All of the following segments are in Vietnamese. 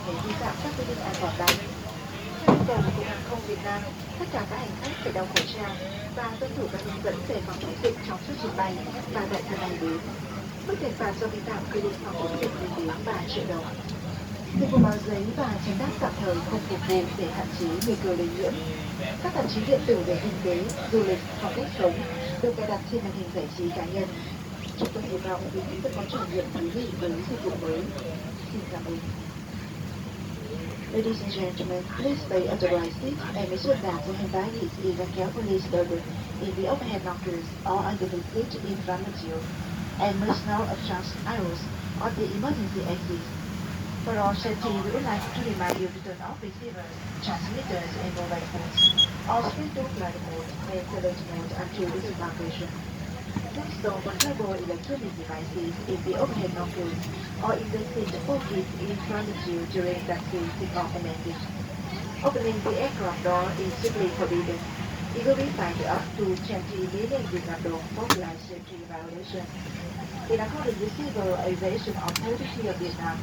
thể vi phạm các quy định an toàn bay. Theo yêu cầu của Cục Hàng không Việt Nam, tất cả các hành khách phải đeo khẩu trang và tuân thủ các hướng dẫn về phòng chống dịch trong suốt chuyến bay và tại sân bay đến. Mức tiền phạt do vi phạm quy định phòng chống dịch lên đến 3 triệu đồng. Dịch vụ báo giấy và chấm đáp tạm thời không phục vụ để hạn chế nguy cơ lây nhiễm. Các tạp chí điện tử về kinh tế, du lịch, phong cách sống được cài đặt trên màn hình giải trí cá nhân. Chúng tôi hy vọng quý vị sẽ có trải nghiệm thú vị với dịch vụ mới. Xin cảm ơn. Ladies and gentlemen, please stay at the right seat and make sure that your handbag is either carefully stowed in the overhead lockers or under the seat in front of you. And must now adjust arrows on the emergency exit. For our safety, we would like to remind you to turn off receivers, transmitters, and mobile phones. All switch to flight mode and select mode until this evacuation. Please store portable electronic devices in the overhead lockers or in the seat pocket in front of you during taxi, takeoff, and landing. Opening the aircraft door is strictly forbidden. You will be fined up to 20 million ringgit for flight safety violation. In accordance with Civil Aviation Authority of Vietnam,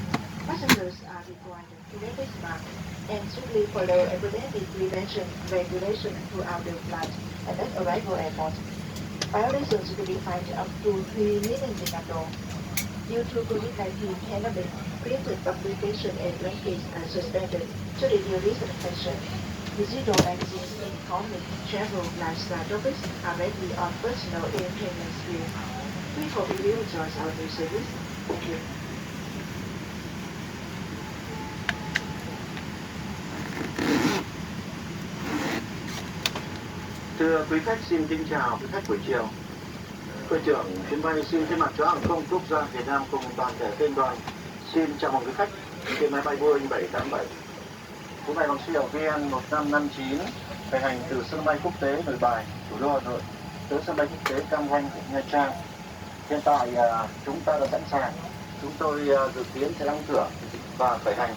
passengers are required to wear face mask and strictly follow epidemic prevention regulations throughout the flight and at arrival airport. Violations will be fined up to 3 million ringgit. Due to COVID-19 pandemic, printed publication and rankings are suspended to reduce risk of infection. Digital magazines in economic, travel, lifestyle topics are ready on personal entertainment screen. We hope you will enjoy our new service. Thank you. Thưa quý khách, xin kính chào quý khách buổi chiều. Đội trưởng chuyến bay xin thay mặt cho hàng không quốc gia Việt Nam cùng toàn thể phi đoàn xin chào mừng quý khách trên máy bay Boeing 787. Chuyến bay bằng số hiệu VN 1559 khởi hành từ sân bay quốc tế Nội Bài, thủ đô Hà Nội tới sân bay quốc tế Cam Ranh, Nha Trang. Hiện tại chúng ta đã sẵn sàng. Chúng tôi dự kiến sẽ đóng cửa và khởi hành